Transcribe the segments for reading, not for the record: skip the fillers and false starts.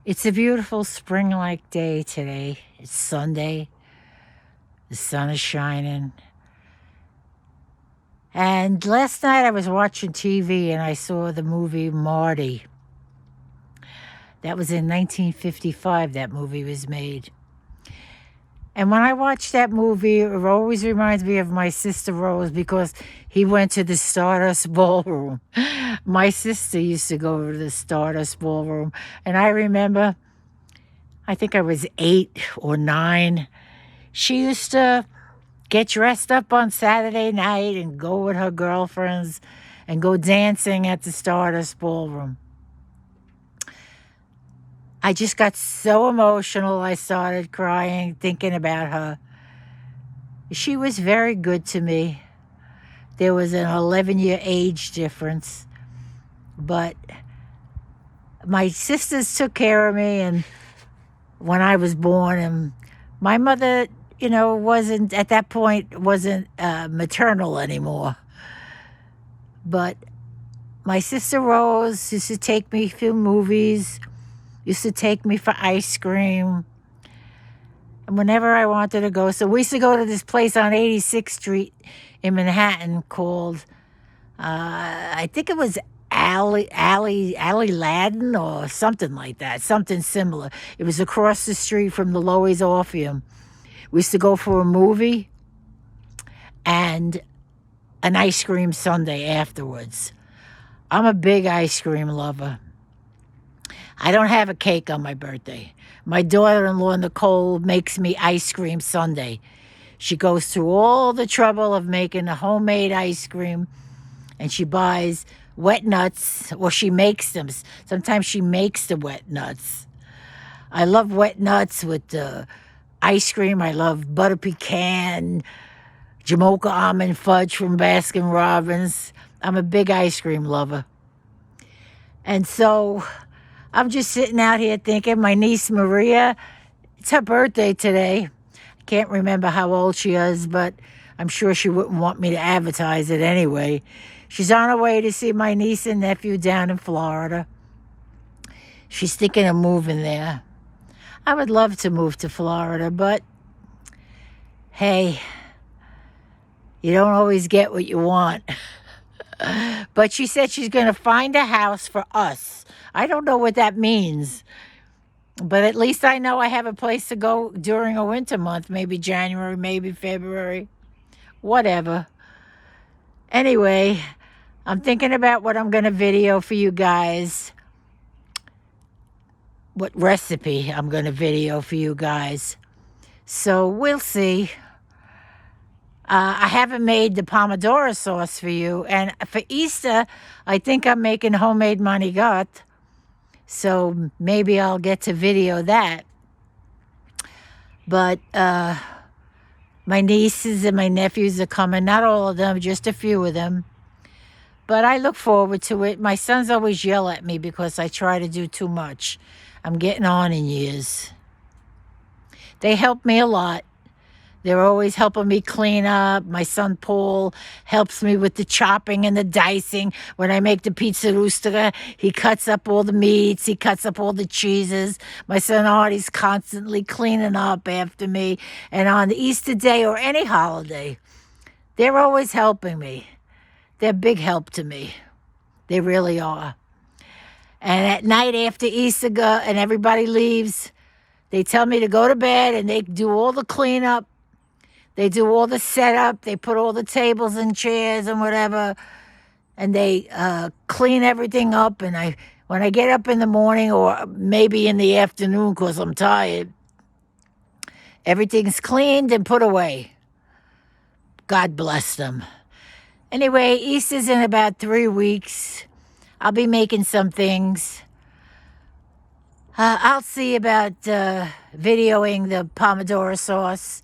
It's a beautiful spring-like day today. It's Sunday. The sun is shining. And last night I was watching TV and I saw the movie Marty. That was in 1955, that movie was made. And when I watch that movie, it always reminds me of my sister Rose because he went to the Stardust Ballroom. My sister used to go to the Stardust Ballroom. And I remember, I think I was 8 or 9. She used to get dressed up on Saturday night and go with her girlfriends and go dancing at the Stardust Ballroom. I just got so emotional, I started crying, thinking about her. She was very good to me. There was an 11-year age difference, but my sisters took care of me and when I was born, and my mother, wasn't, at that point, wasn't maternal anymore. But my sister Rose used to take me to movies, used to take me for ice cream. And whenever I wanted to go, so we used to go to this place on 86th Street in Manhattan called, I think it was Alley Ladden or something like that, something similar. It was across the street from the Loews Orpheum. We used to go for a movie and an ice cream sundae afterwards. I'm a big ice cream lover. I don't have a cake on my birthday. My daughter-in-law, Nicole, makes me ice cream sundae. She goes through all the trouble of making a homemade ice cream, and she buys wet nuts, or she makes them. Sometimes she makes the wet nuts. I love wet nuts with the ice cream. I love butter pecan, Jamocha almond fudge from Baskin Robbins. I'm a big ice cream lover. And so I'm just sitting out here thinking, my niece Maria, it's her birthday today. I can't remember how old she is, but I'm sure she wouldn't want me to advertise it anyway. She's on her way to see my niece and nephew down in Florida. She's thinking of moving there. I would love to move to Florida, but hey, you don't always get what you want. But she said she's going to find a house for us. I don't know what that means, but at least I know I have a place to go during a winter month, maybe January, maybe February, whatever. Anyway, I'm thinking about what I'm going to video for you guys, what recipe I'm going to video for you guys. So we'll see. I haven't made the Pomodoro sauce for you. And for Easter, I think I'm making homemade manigot. So maybe I'll get to video that. But my nieces and my nephews are coming. Not all of them, just a few of them. But I look forward to it. My sons always yell at me because I try to do too much. I'm getting on in years. They help me a lot. They're always helping me clean up. My son Paul helps me with the chopping and the dicing. When I make the pizza rustica, he cuts up all the meats. He cuts up all the cheeses. My son Artie's constantly cleaning up after me. And on Easter Day or any holiday, they're always helping me. They're a big help to me. They really are. And at night after Easter and everybody leaves, they tell me to go to bed and they do all the cleanup. They do all the setup. They put all the tables and chairs and whatever. And they clean everything up. And when I get up in the morning or maybe in the afternoon because I'm tired, everything's cleaned and put away. God bless them. Anyway, Easter's in about 3 weeks. I'll be making some things. I'll see about videoing the Pomodoro sauce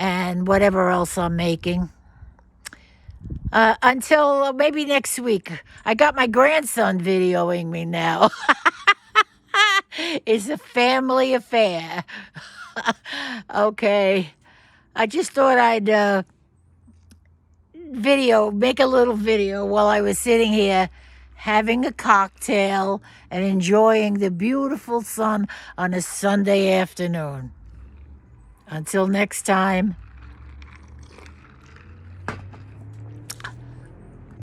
and whatever else I'm making. Until maybe next week. I got my grandson videoing me now. It's a family affair. Okay. I just thought I'd make a little video while I was sitting here having a cocktail, and enjoying the beautiful sun on a Sunday afternoon. Until next time.